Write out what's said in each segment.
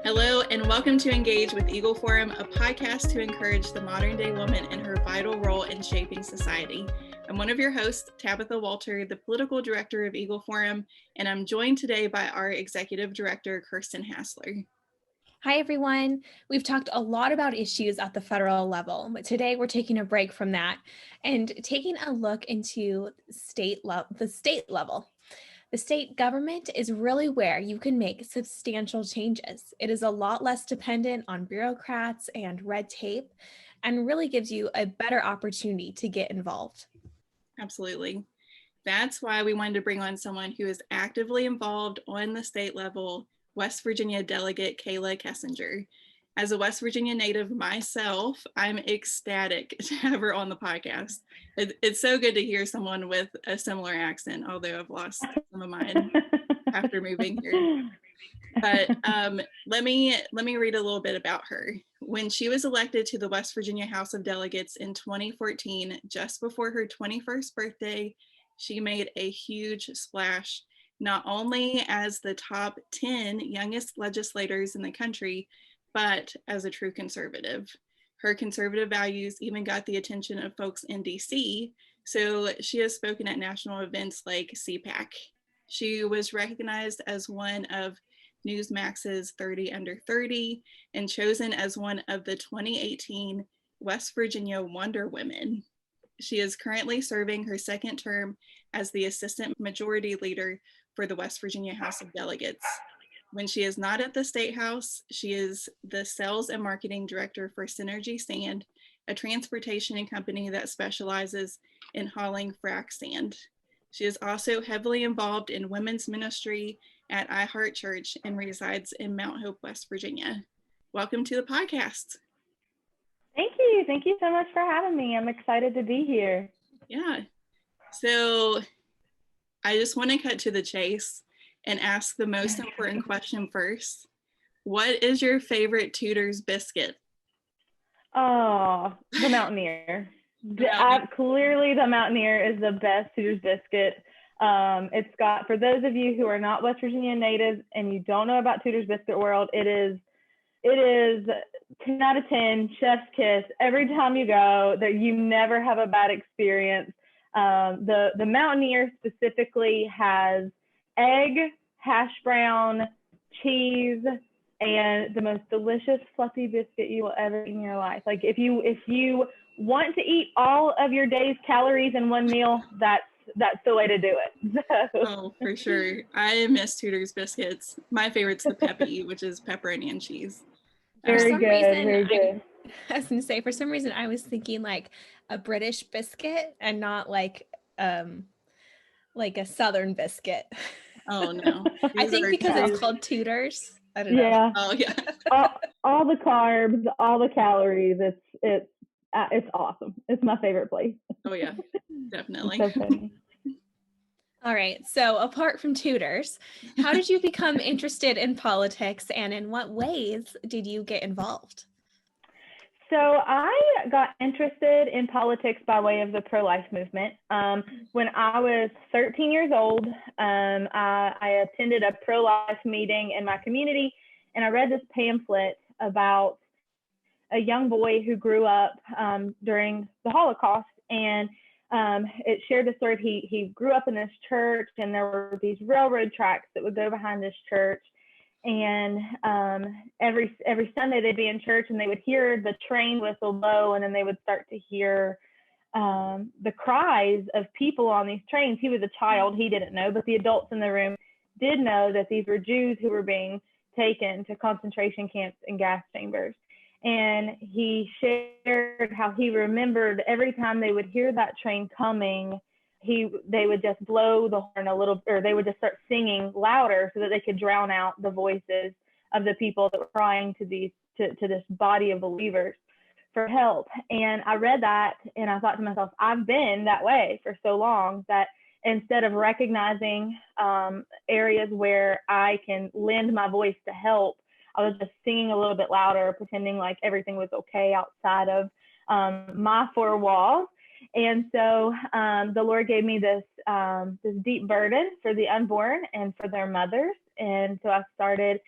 Hello, and welcome to Engage with Eagle Forum, a podcast to encourage the modern day woman in her vital role in shaping society. I'm one of your hosts, Tabitha Walter, the political director of Eagle Forum, and I'm joined today by our executive director, Kirsten Hasler. Hi, everyone. We've talked a lot about issues at the federal level, but today we're taking a break from that and taking a look into the state level. The state government is really where you can make substantial changes. It is a lot less dependent on bureaucrats and red tape and really gives you a better opportunity to get involved. Absolutely. That's why we wanted to bring on someone who is actively involved on the state level, West Virginia Delegate Kayla Kessinger. As a West Virginia native myself, I'm ecstatic to have her on the podcast. It's so good to hear someone with a similar accent, although I've lost some of mine after moving here. But let me read a little bit about her. When she was elected to the West Virginia House of Delegates in 2014, just before her 21st birthday, she made a huge splash, not only as the top 10 youngest legislators in the country, but as a true conservative. Her conservative values even got the attention of folks in DC, so she has spoken at national events like CPAC. She was recognized as one of Newsmax's 30 Under 30 and chosen as one of the 2018 West Virginia Wonder Women. She is currently serving her second term as the Assistant Majority Leader for the West Virginia House of Delegates. When she is not at the State House, she is the Sales and Marketing Director for Synergy Sand, a transportation company that specializes in hauling frac sand. She is also heavily involved in women's ministry at I Heart Church and resides in Mount Hope, West Virginia. Welcome to the podcast. Thank you. Thank you so much for having me. I'm excited to be here. Yeah. So I just want to cut to the chase and ask the most important question first. What is your favorite Tudor's biscuit? Oh, the Mountaineer. Clearly the Mountaineer is the best Tudor's biscuit. It's got, for those of you who are not West Virginia natives and you don't know about Tudor's Biscuit World, it is 10 out of 10, chef's kiss. Every time you go, that you never have a bad experience. The Mountaineer specifically has egg, hash brown, cheese, and the most delicious fluffy biscuit you will ever eat in your life. Like if you want to eat all of your day's calories in one meal, that's the way to do it. Oh, for sure. I miss Tudor's biscuits. My favorite's the Peppy, which is pepperoni and cheese. Very good. I was gonna say, for some reason I was thinking like a British biscuit and not like a Southern biscuit. Oh no. I think because it's called Tudor's. I don't know. Yeah. Oh yeah. all the carbs, all the calories. It's awesome. It's my favorite place. Oh yeah, definitely. So funny. All right. So apart from Tudor's, how did you become interested in politics, and in what ways did you get involved? So I got interested in politics by way of the pro-life movement. When I was 13 years old, I attended a pro-life meeting in my community, and I read this pamphlet about a young boy who grew up during the Holocaust, and it shared the story of he grew up in this church, and there were these railroad tracks that would go behind this church. And every Sunday they'd be in church and they would hear the train whistle blow, and then they would start to hear the cries of people on these trains. He was a child, he didn't know, but the adults in the room did know that these were Jews who were being taken to concentration camps and gas chambers. And he shared how he remembered every time they would hear that train coming, they would just blow the horn a little, or they would just start singing louder so that they could drown out the voices of the people that were crying to this body of believers for help. And I read that and I thought to myself, I've been that way for so long that instead of recognizing areas where I can lend my voice to help, I was just singing a little bit louder, pretending like everything was okay outside of my four walls. And so the Lord gave me this deep burden for the unborn and for their mothers. And so I started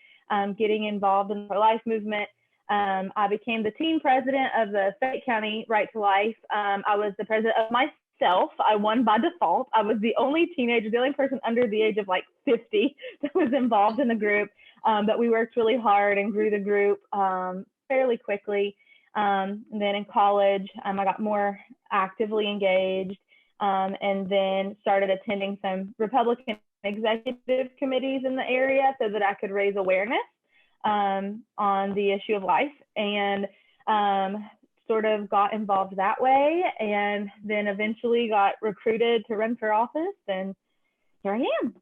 getting involved in the pro-life movement. I became the team president of the Fayette County Right to Life. I was the president of myself. I won by default. I was the only teenager, the only person under the age of like 50 that was involved in the group. But we worked really hard and grew the group fairly quickly. And then in college, I got more actively engaged, and then started attending some Republican executive committees in the area so that I could raise awareness on the issue of life, and sort of got involved that way, and then eventually got recruited to run for office, and here I am.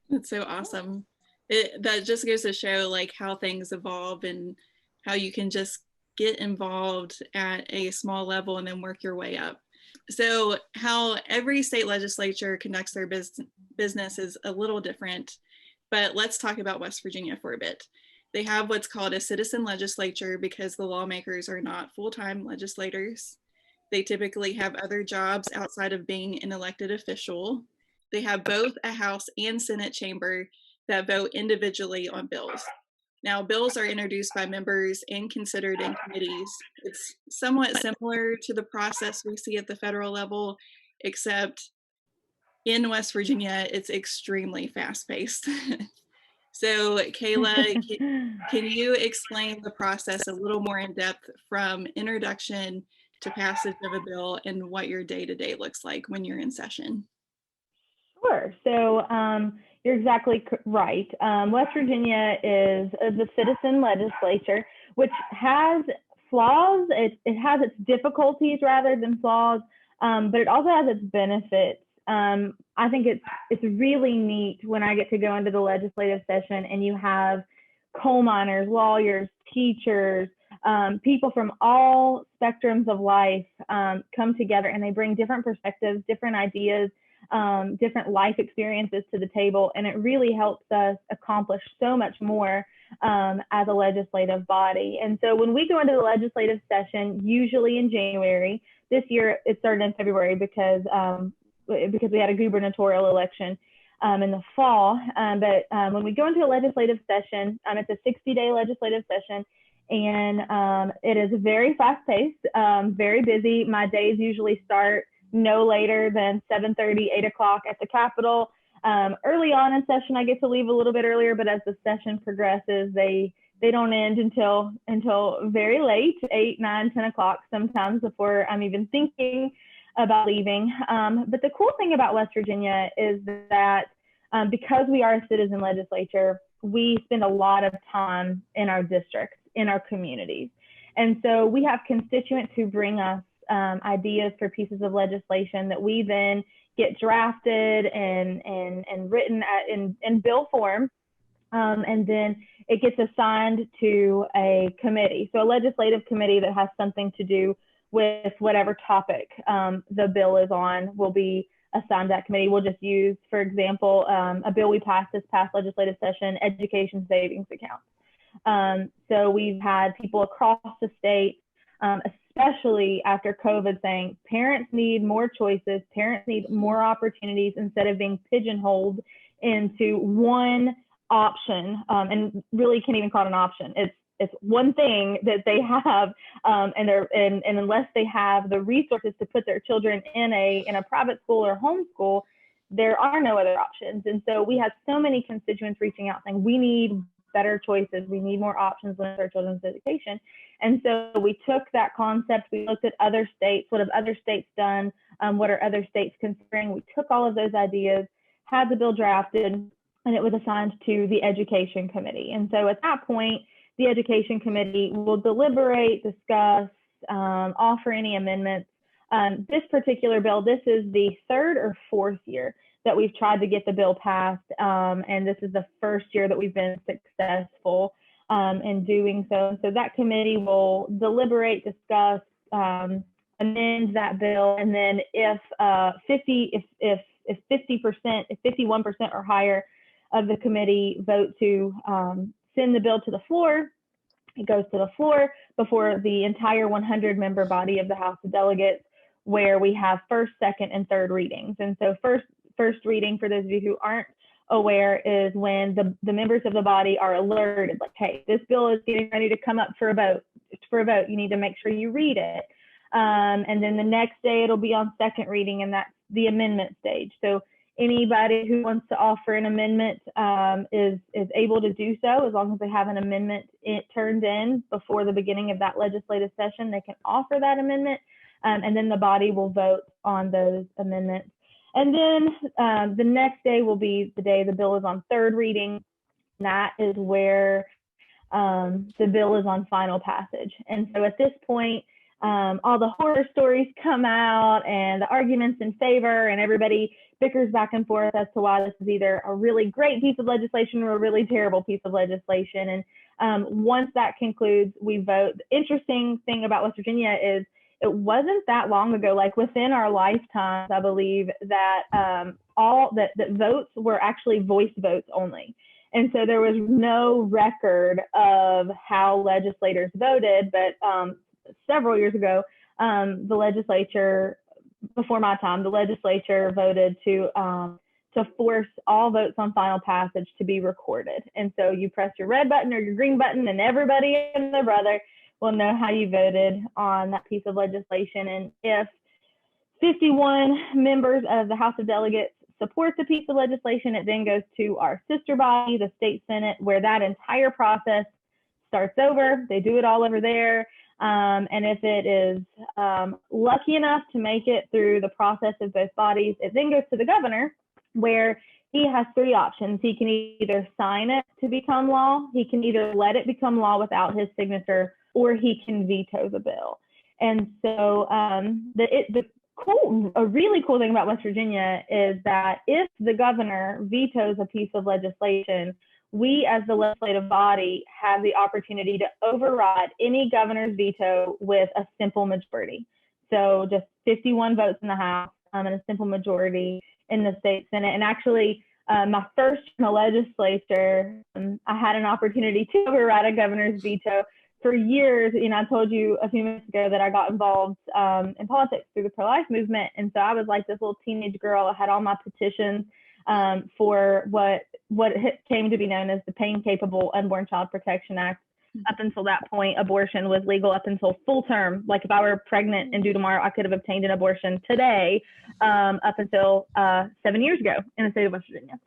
That's so awesome. That just goes to show like how things evolve and how you can just get involved at a small level and then work your way up. So how every state legislature conducts their business is a little different, but let's talk about West Virginia for a bit. They have what's called a citizen legislature because the lawmakers are not full-time legislators. They typically have other jobs outside of being an elected official. They have both a House and Senate chamber that vote individually on bills. Now, bills are introduced by members and considered in committees. It's somewhat similar to the process we see at the federal level, except in West Virginia, it's extremely fast-paced. So, Kayla, can you explain the process a little more in depth from introduction to passage of a bill and what your day-to-day looks like when you're in session? Sure. So you're exactly right. West Virginia is the citizen legislature, which has flaws. It has its difficulties rather than flaws, but it also has its benefits. I think it's really neat when I get to go into the legislative session and you have coal miners, lawyers, teachers, people from all spectrums of life come together, and they bring different perspectives, different ideas, different life experiences to the table, and it really helps us accomplish so much more as a legislative body. And so when we go into the legislative session, usually in January, this year it started in February because we had a gubernatorial election in the fall. But when we go into a legislative session, it's a 60-day legislative session, and it is very fast-paced, very busy. My days usually start no later than 7:30, 8 o'clock at the Capitol. Early on in session, I get to leave a little bit earlier, but as the session progresses, they don't end until very late, 8, 9, 10 o'clock sometimes before I'm even thinking about leaving. But the cool thing about West Virginia is that because we are a citizen legislature, we spend a lot of time in our districts, in our communities. And so we have constituents who bring us ideas for pieces of legislation that we then get drafted and written in bill form. And then it gets assigned to a committee. So a legislative committee that has something to do with whatever topic the bill is on will be assigned that committee. We'll just use, for example, a bill we passed this past legislative session, education savings accounts. So we've had people across the state, especially after COVID, saying parents need more choices, parents need more opportunities instead of being pigeonholed into one option, and really can't even call it an option. It's one thing that they have, and unless they have the resources to put their children in a private school or homeschool, there are no other options. And so we have so many constituents reaching out saying we need better choices, we need more options with our children's education. And so we took that concept, we looked at other states, what have other states done, what are other states considering. We took all of those ideas, had the bill drafted, and it was assigned to the education committee. And so at that point, the education committee will deliberate, discuss, offer any amendments. This particular bill, this is the third or fourth year that we've tried to get the bill passed, and this is the first year that we've been successful in doing so. So that committee will deliberate, discuss, amend that bill, and then if 50%, if 51% or higher of the committee vote to send the bill to the floor, it goes to the floor before the entire 100-member body of the House of Delegates, where we have first, second, and third readings. And so first reading, for those of you who aren't aware is when the members of the body are alerted, like, hey, this bill is getting ready to come up for a vote. You need to make sure you read it. And then the next day it'll be on second reading, and that's the amendment stage. So anybody who wants to offer an amendment is able to do so, as long as they have an amendment turned in before the beginning of that legislative session. They can offer that amendment, and then the body will vote on those amendments. And then the next day will be the day the bill is on third reading. That is where the bill is on final passage. And so at this point, all the horror stories come out and the arguments in favor, and everybody bickers back and forth as to why this is either a really great piece of legislation or a really terrible piece of legislation. And once that concludes, we vote. The interesting thing about West Virginia is it wasn't that long ago, like within our lifetimes, I believe that that votes were actually voice votes only. And so there was no record of how legislators voted, but several years ago, the legislature, before my time, the legislature voted to force all votes on final passage to be recorded. And so you press your red button or your green button, and everybody and their brother will know how you voted on that piece of legislation. And if 51 members of the House of Delegates support the piece of legislation, it then goes to our sister body, the state Senate, where that entire process starts over. They do it all over there. And if it is lucky enough to make it through the process of both bodies, it then goes to the governor, where he has three options. He can either sign it to become law, he can either let it become law without his signature, or he can veto the bill. And so a really cool thing about West Virginia is that if the governor vetoes a piece of legislation, we as the legislative body have the opportunity to override any governor's veto with a simple majority. So just 51 votes in the House and a simple majority in the state Senate. And actually, my first in the legislature, I had an opportunity to override a governor's veto. For years, I told you a few minutes ago that I got involved in politics through the pro-life movement. And so I was like this little teenage girl. I had all my petitions for what came to be known as the Pain Capable Unborn Child Protection Act. Up until that point, abortion was legal up until full term. Like if I were pregnant and due tomorrow, I could have obtained an abortion today, up until 7 years ago in the state of West Virginia.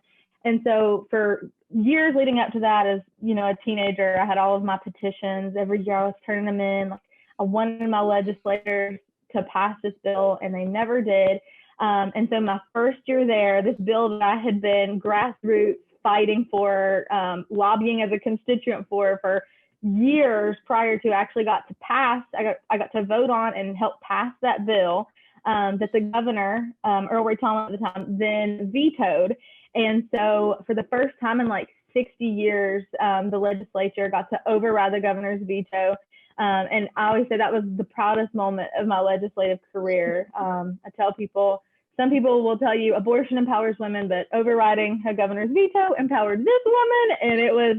And so for years leading up to that, as a teenager, I had all of my petitions. Every year I was turning them in. Like, I wanted my legislators to pass this bill, and they never did. And so my first year there, this bill that I had been grassroots fighting for, lobbying as a constituent for years prior to actually got to pass, I got to vote on and help pass that bill that the governor, Earl Ray Thomas at the time, then vetoed. And so for the first time in like 60 years, the legislature got to override the governor's veto. And I always say that was the proudest moment of my legislative career. I tell people, some people will tell you abortion empowers women, but overriding a governor's veto empowered this woman. And it was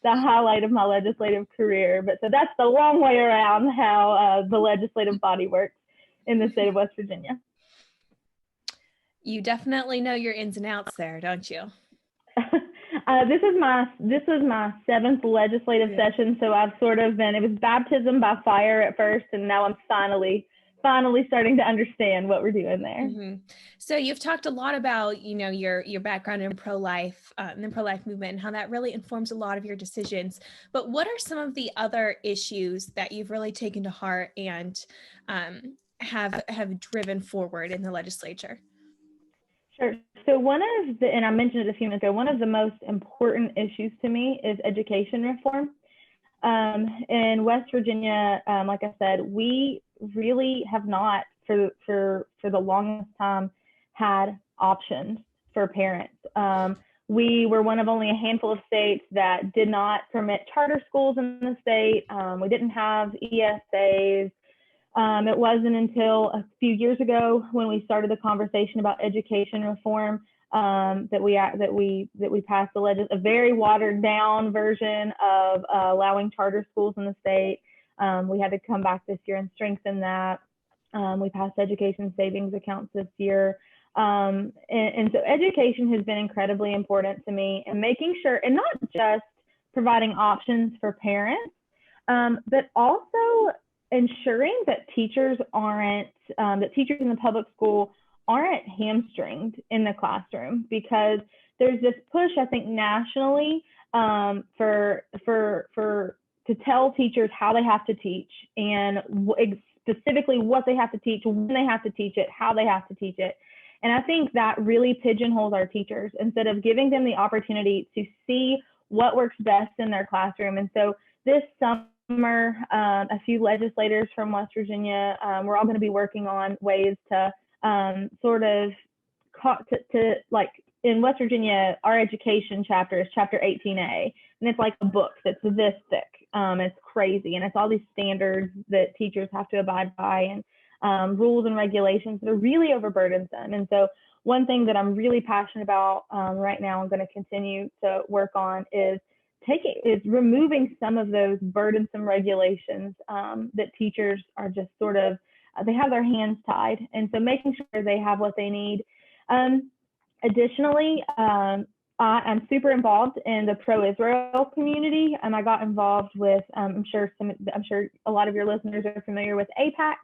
the highlight of my legislative career. But so that's the long way around how the legislative body works in the state of West Virginia. You definitely know your ins and outs there, don't you? This was my seventh legislative session, so I've sort of been, it was baptism by fire at first, and now I'm finally starting to understand what we're doing there. Mm-hmm. So you've talked a lot about, your background in pro-life, the pro-life movement, and how that really informs a lot of your decisions. But what are some of the other issues that you've really taken to heart and have driven forward in the legislature? Sure. So and I mentioned it a few minutes ago, one of the most important issues to me is education reform. In West Virginia, like I said, we really have not, for the longest time, had options for parents. We were one of only a handful of states that did not permit charter schools in the state. We didn't have ESAs. It wasn't until a few years ago when we started the conversation about education reform that we passed a very watered down version of allowing charter schools in the state. We had to come back this year and strengthen that. We passed education savings accounts this year. And so education has been incredibly important to me, and making sure, and not just providing options for parents, but also ensuring that teachers in the public school aren't hamstringed in the classroom, because there's this push, I think, nationally to tell teachers how they have to teach, and specifically what they have to teach, when they have to teach it, how they have to teach it. And I think that really pigeonholes our teachers instead of giving them the opportunity to see what works best in their classroom. And so this summer, a few legislators from West Virginia, we're all going to be working on ways to like in West Virginia, our education chapter is chapter 18A, and it's like a book that's this thick. It's crazy, and it's all these standards that teachers have to abide by, and rules and regulations that are really overburdensome. And so one thing that I'm really passionate about right now, I'm going to continue to work on, is removing some of those burdensome regulations that teachers are just sort of, they have their hands tied. And so making sure they have what they need. Additionally, I'm super involved in the pro-Israel community, and I got involved with, I'm sure a lot of your listeners are familiar with AIPAC.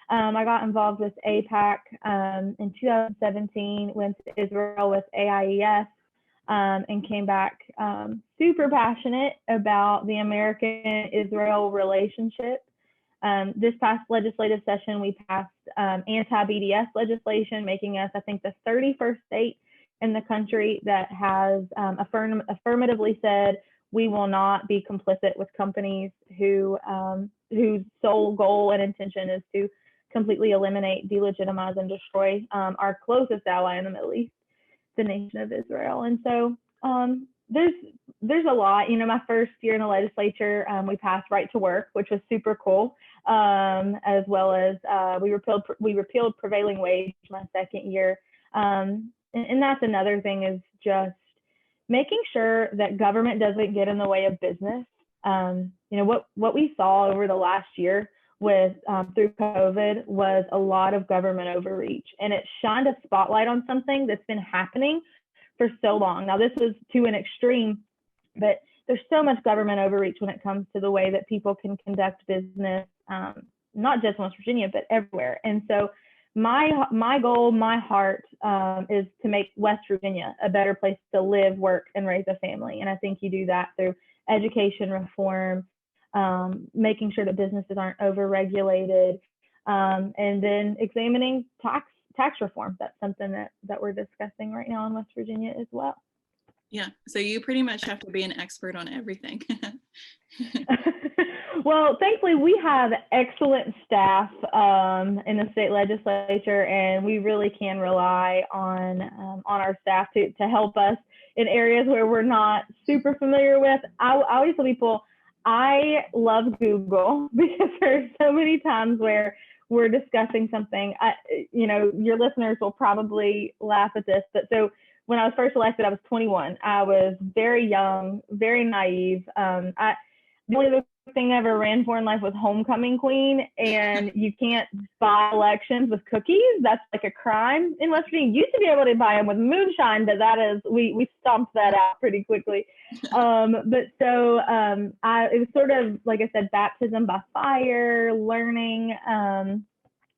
I got involved with AIPAC in 2017, went to Israel with AIES, and came back super passionate about the American-Israel relationship. This past legislative session, we passed anti-BDS legislation, making us, I think, the 31st state in the country that has affirmatively said we will not be complicit with companies whose sole goal and intention is to completely eliminate, delegitimize, and destroy our closest ally in the Middle East, the nation of Israel. And so there's a lot. My first year in the legislature, we passed right to work, which was super cool, as well as we repealed prevailing wage my second year. And that's another thing, is just making sure that government doesn't get in the way of business. What we saw over the last year with through COVID was a lot of government overreach, and it shined a spotlight on something that's been happening for so long. Now, this was to an extreme, but there's so much government overreach when it comes to the way that people can conduct business, not just in West Virginia, but everywhere. And so my goal, my heart is to make West Virginia a better place to live, work, and raise a family. And I think you do that through education reform, making sure that businesses aren't overregulated, and then examining tax reform. That's something that we're discussing right now in West Virginia as well. Yeah, so you pretty much have to be an expert on everything. Well, thankfully, we have excellent staff in the state legislature, and we really can rely on our staff to help us in areas where we're not super familiar with. I always tell people, I love Google, because there's so many times where we're discussing something. Your listeners will probably laugh at this, but so when I was first elected, I was 21. I was very young, very naive. The only thing I ever ran for in life was homecoming queen, and you can't buy elections with cookies. That's like a crime in West Virginia. You used to be able to buy them with moonshine, but we stomped that out pretty quickly. It was sort of, like I said, baptism by fire, learning,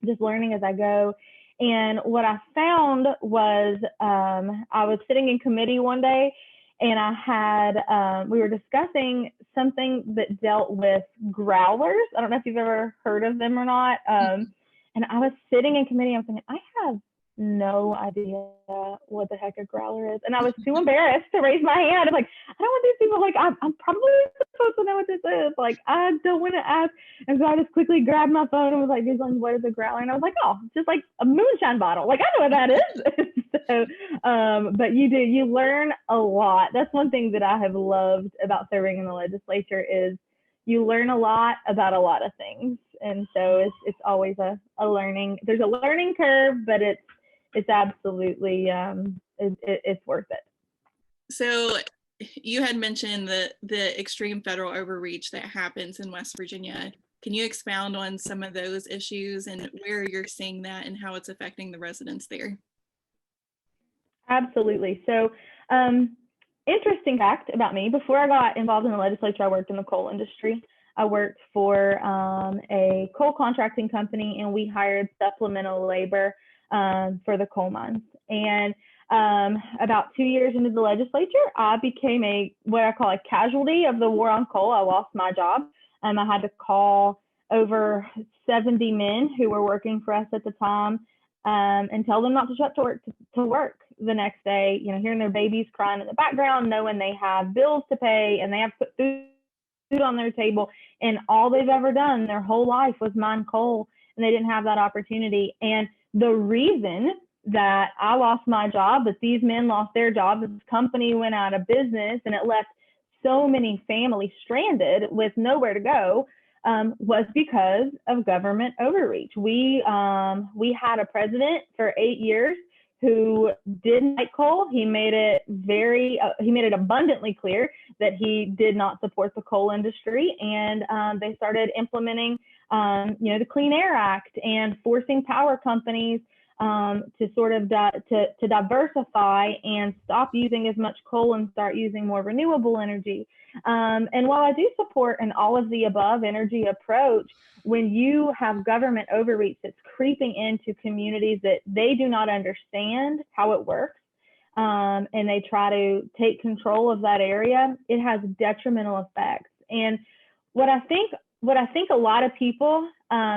just learning as I go. And what I found was I was sitting in committee one day, and we were discussing something that dealt with growlers. I don't know if you've ever heard of them or not. And I was sitting in committee, and I was thinking, I have no idea what the heck a growler is. And I was too embarrassed to raise my hand. I'm like, I don't want these people, like, I'm probably supposed to know what this is. Like, I don't want to ask. And so I just quickly grabbed my phone and was like, what is a growler? And I was like, oh, just like a moonshine bottle. Like, I know what that is. So, but you learn a lot. That's one thing that I have loved about serving in the legislature, is you learn a lot about a lot of things. And so it's always a learning. There's a learning curve, but it's absolutely it's worth it. So you had mentioned the extreme federal overreach that happens in West Virginia. Can you expound on some of those issues and where you're seeing that and how it's affecting the residents there? Absolutely. So, interesting fact about me, before I got involved in the legislature, I worked in the coal industry. I worked for a coal contracting company, and we hired supplemental labor for the coal mines. And about 2 years into the legislature, I became what I call a casualty of the war on coal. I lost my job. I had to call over 70 men who were working for us at the time and tell them not to show up to work the next day, hearing their babies crying in the background, knowing they have bills to pay and they have to put food on their table, and all they've ever done their whole life was mine coal, and they didn't have that opportunity. And the reason that I lost my job, that these men lost their jobs, this company went out of business, and it left so many families stranded with nowhere to go, was because of government overreach. We had a president for 8 years who didn't like coal. He made it abundantly clear that he did not support the coal industry, and they started implementing, the Clean Air Act and forcing power companies to sort of to diversify and stop using as much coal and start using more renewable energy. And while I do support an all of the above energy approach, when you have government overreach that's creeping into communities that they do not understand how it works, and they try to take control of that area, it has detrimental effects. And what I think a lot of people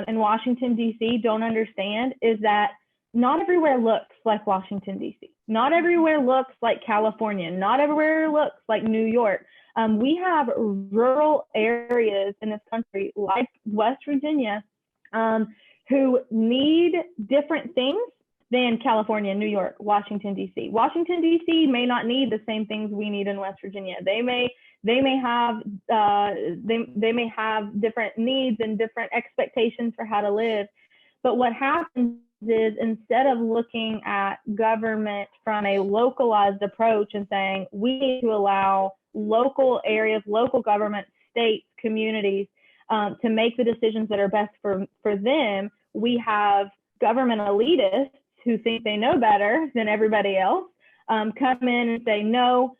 in Washington, D.C. don't understand is that not everywhere looks like Washington, D.C. Not everywhere looks like California. Not everywhere looks like New York. We have rural areas in this country, like West Virginia, who need different things than California, New York, Washington, D.C. Washington, D.C. may not need the same things we need in West Virginia. They may have different needs and different expectations for how to live. But what happens is, instead of looking at government from a localized approach and saying we need to allow local areas, local governments, states, communities to make the decisions that are best for them, we have government elitists who think they know better than everybody else come in and say, no,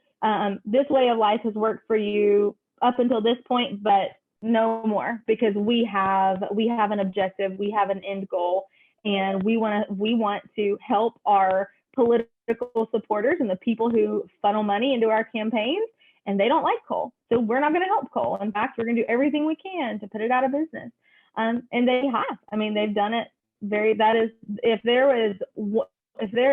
this way of life has worked for you up until this point, but no more, because we have an objective, we have an end goal, and we want to help our political supporters and the people who funnel money into our campaigns, and they don't like coal, so we're not going to help coal. In fact, we're going to do everything we can to put it out of business. And they have. I mean, they've done it if there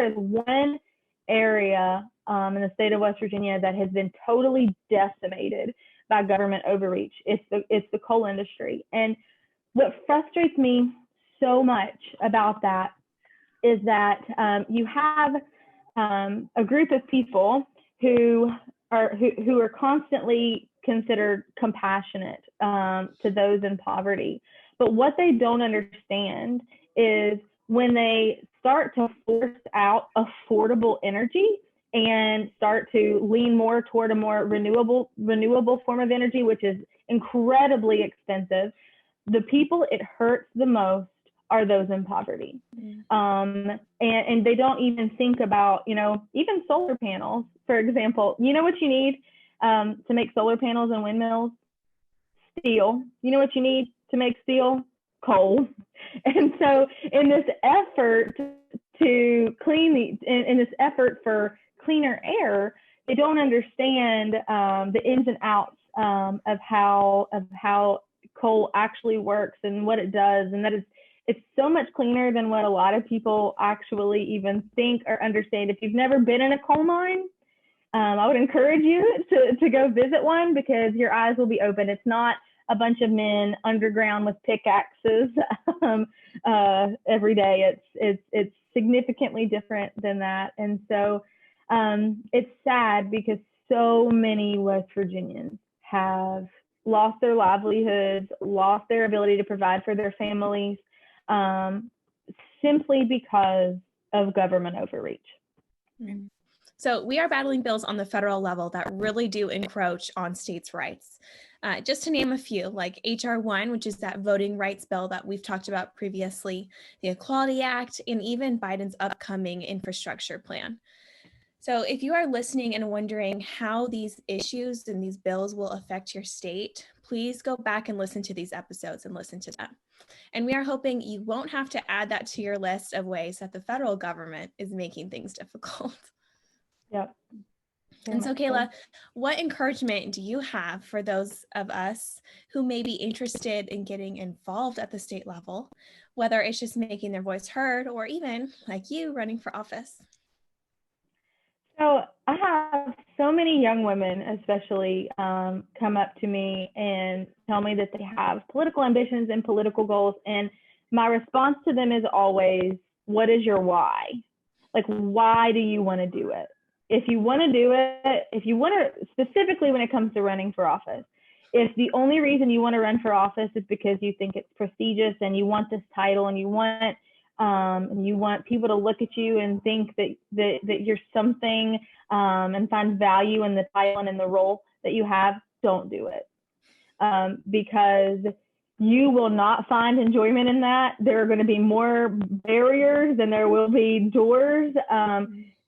is one area in the state of West Virginia that has been totally decimated by government overreach, it's the coal industry. And what frustrates me so much about that is that you have a group of people who are constantly considered compassionate to those in poverty. But what they don't understand is when they start to force out affordable energy and start to lean more toward a more renewable form of energy, which is incredibly expensive, the people it hurts the most are those in poverty. And they don't even think about, even solar panels, for example. You know what you need to make solar panels and windmills? Steel. You know what you need to make steel? Coal. And so in this effort to in this effort for cleaner air, they don't understand the ins and outs of how coal actually works and what it does, and that it's so much cleaner than what a lot of people actually even think or understand. If you've never been in a coal mine, I would encourage you to go visit one, because your eyes will be open. It's not a bunch of men underground with pickaxes every day. It's significantly different than that. And so it's sad, because so many West Virginians have lost their livelihoods, lost their ability to provide for their families, simply because of government overreach. So we are battling bills on the federal level that really do encroach on states' rights. Just to name a few, like H.R. 1, which is that voting rights bill that we've talked about previously, the Equality Act, and even Biden's upcoming infrastructure plan. So if you are listening and wondering how these issues and these bills will affect your state, please go back and listen to these episodes and listen to them. And we are hoping you won't have to add that to your list of ways that the federal government is making things difficult. Yep. And so, Kayla, what encouragement do you have for those of us who may be interested in getting involved at the state level, whether it's just making their voice heard or even like you running for office? So I have so many young women, especially, come up to me and tell me that they have political ambitions and political goals. And my response to them is always, what is your why? Like, why do you want to do it? If you want to do it, if you want to, specifically when it comes to running for office, if the only reason you want to run for office is because you think it's prestigious and you want this title and you want people to look at you and think that you're something, and find value in the title and in the role that you have, don't do it. Because you will not find enjoyment in that. There are going to be more barriers than there will be doors.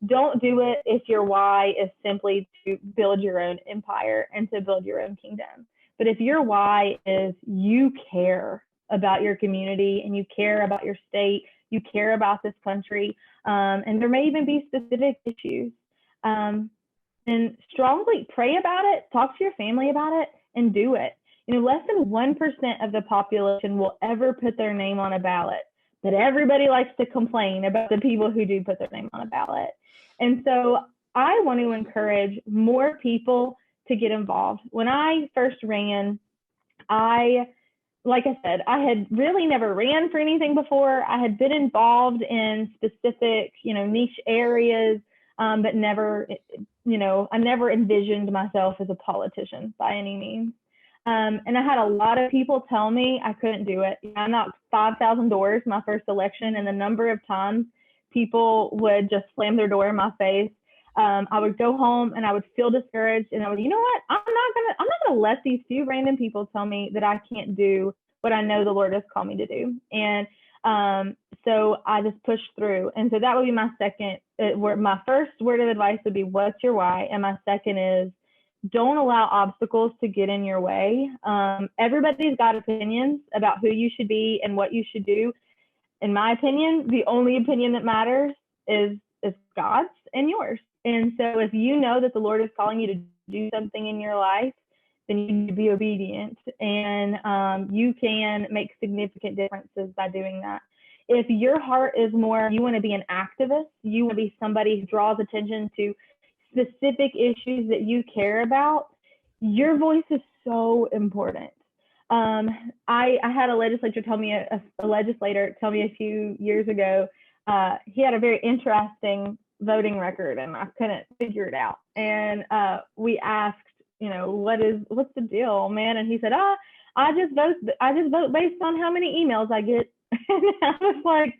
Don't do it if your why is simply to build your own empire and to build your own kingdom. But if your why is you care about your community and you care about your state, you care about this country, and there may even be specific issues, then strongly pray about it, talk to your family about it, and do it. Less than 1% of the population will ever put their name on a ballot, but everybody likes to complain about the people who do put their name on a ballot. And so I want to encourage more people to get involved. When I first ran, like I said, I had really never ran for anything before. I had been involved in specific, niche areas, but never, I never envisioned myself as a politician by any means. And I had a lot of people tell me I couldn't do it. I knocked 5,000 doors my first election, and the number of times people would just slam their door in my face. I would go home and I would feel discouraged, and I would, I'm not gonna let these few random people tell me that I can't do what I know the Lord has called me to do. And so I just pushed through. And so that would be my second. My first word of advice would be, what's your why? And my second is, don't allow obstacles to get in your way. Everybody's got opinions about who you should be and what you should do. In my opinion, the only opinion that matters is God's and yours. And so if you know that the Lord is calling you to do something in your life, then you need to be obedient, and you can make significant differences by doing that. If your heart is more, you want to be an activist, you want to be somebody who draws attention to specific issues that you care about, your voice is so important. I had a legislator tell me a few years ago, he had a very interesting voting record and I couldn't figure it out. And we asked, what's the deal, man? And he said, I just vote based on how many emails I get. And I was like,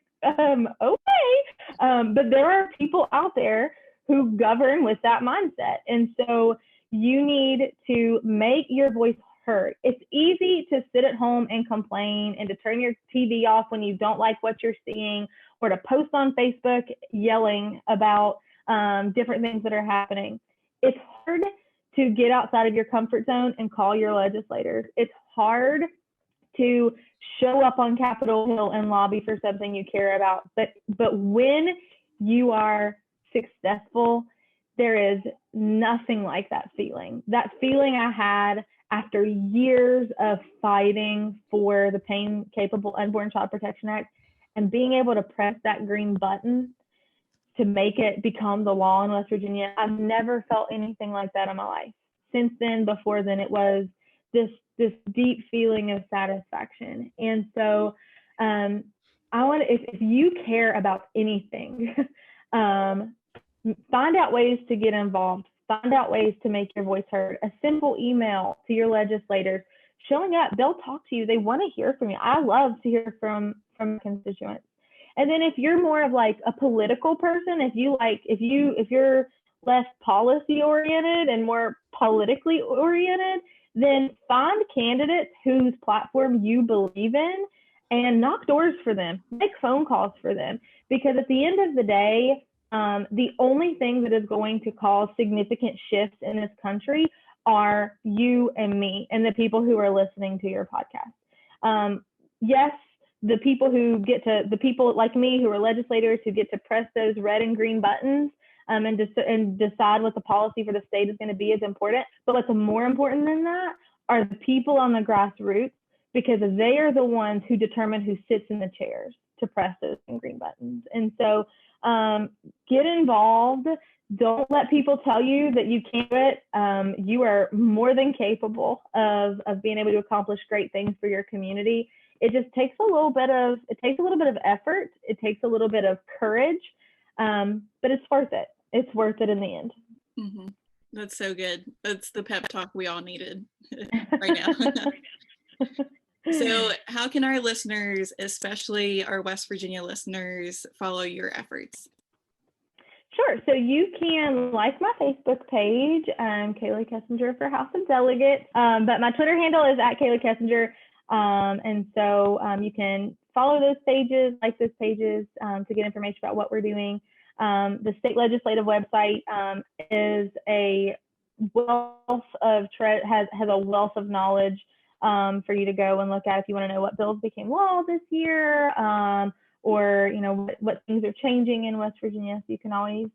okay. But there are people out there who govern with that mindset. And so you need to make your voice heard. It's easy to sit at home and complain and to turn your TV off when you don't like what you're seeing, or to post on Facebook yelling about different things that are happening. It's hard to get outside of your comfort zone and call your legislators. It's hard to show up on Capitol Hill and lobby for something you care about. But when you are successful, there is nothing like that feeling. That feeling I had after years of fighting for the Pain Capable Unborn Child Protection Act and being able to press that green button to make it become the law in West Virginia. I've never felt anything like that in my life. Since then, before then, it was this deep feeling of satisfaction. And so if you care about anything, find out ways to get involved, find out ways to make your voice heard. A simple email to your legislators, showing up, they'll talk to you. They want to hear from you. I love to hear from constituents. And then if you're more of like a political person, if you're less policy oriented and more politically oriented, then find candidates whose platform you believe in and knock doors for them, make phone calls for them. Because at the end of the day, The only thing that is going to cause significant shifts in this country are you and me and the people who are listening to your podcast. Yes, the people like me who are legislators who get to press those red and green buttons and decide what the policy for the state is going to be is important. But what's more important than that are the people on the grassroots, because they are the ones who determine who sits in the chairs to press those green buttons. And so get involved. Don't let people tell you that you can't do it. You are more than capable of being able to accomplish great things for your community. It just takes a little bit of effort. It takes a little bit of courage, but it's worth it. It's worth it in the end. Mm-hmm. That's so good. That's the pep talk we all needed right now. So how can our listeners, especially our West Virginia listeners, follow your efforts? Sure. So you can like my Facebook page, Kayla Kessinger for House of Delegates, but my Twitter handle is @Kayla Kessinger. And so you can follow those pages, like those pages to get information about what we're doing. The state legislative website is a wealth of has a wealth of knowledge for you to go and look at if you want to know what bills became law this year, or what things are changing in West Virginia. So you can always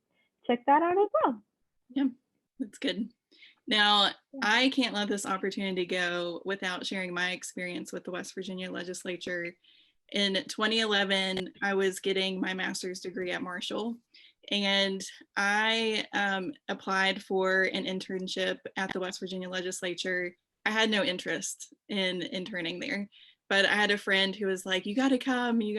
check that out as well. Yeah, that's good. Now, I can't let this opportunity go without sharing my experience with the West Virginia Legislature. In 2011, I was getting my master's degree at Marshall, and I applied for an internship at the West Virginia Legislature. I had no interest in interning there, but I had a friend who was like, you got to come, we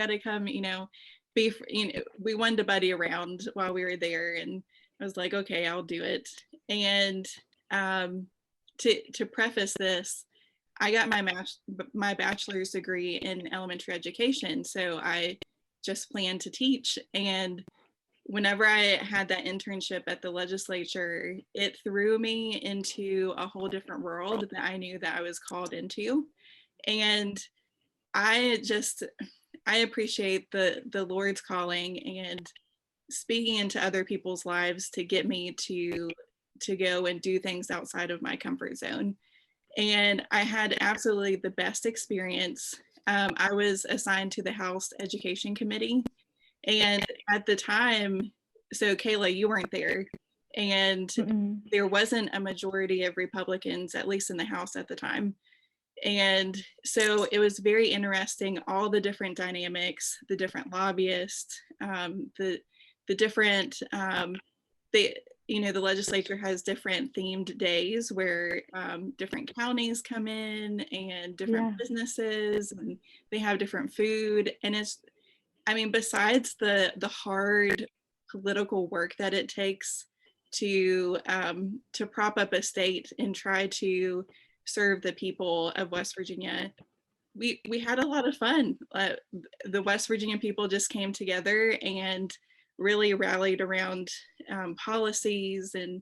wanted to buddy around while we were there. And I was like, okay, I'll do it. And to preface this, I got my bachelor's degree in elementary education. So I just planned to teach. And whenever I had that internship at the legislature, it threw me into a whole different world that I knew that I was called into. And I appreciate the Lord's calling and speaking into other people's lives to get me to go and do things outside of my comfort zone. And I had absolutely the best experience. I was assigned to the House Education Committee. And at the time, so Kayla, you weren't there. And there wasn't a majority of Republicans, at least in the House at the time. And so it was very interesting, all the different dynamics, the different lobbyists, the different, the legislature has different themed days where different counties come in and different businesses, and they have different food. And besides the hard political work that it takes to prop up a state and try to serve the people of West Virginia, we had a lot of fun. The West Virginia people just came together and really rallied around policies and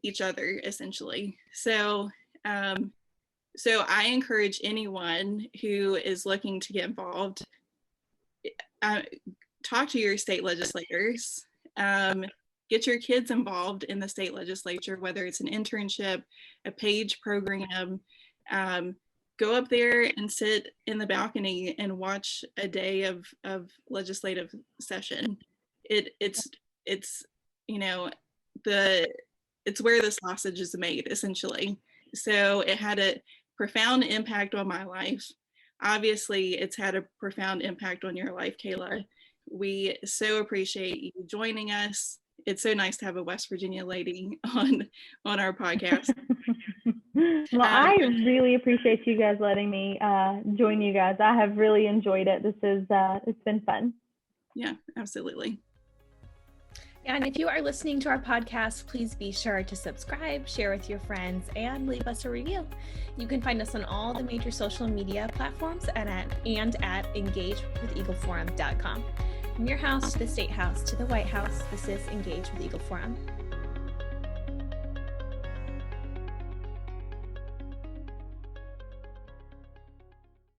each other, essentially. So I encourage anyone who is looking to get involved, talk to your state legislators, get your kids involved in the state legislature, whether it's an internship, a page program. Go up there and sit in the balcony and watch a day of legislative session. It's where the sausage is made, essentially. So it had a profound impact on my life. Obviously, it's had a profound impact on your life, Kayla. We so appreciate you joining us. It's so nice to have a West Virginia lady on our podcast. Well, I really appreciate you guys letting me join you guys. I have really enjoyed it. It's been fun. Yeah, absolutely. Yeah, and if you are listening to our podcast, please be sure to subscribe, share with your friends, and leave us a review. You can find us on all the major social media platforms and at engagewitheagleforum.com. From your house to the State House to the White House, this is Engage with Eagle Forum.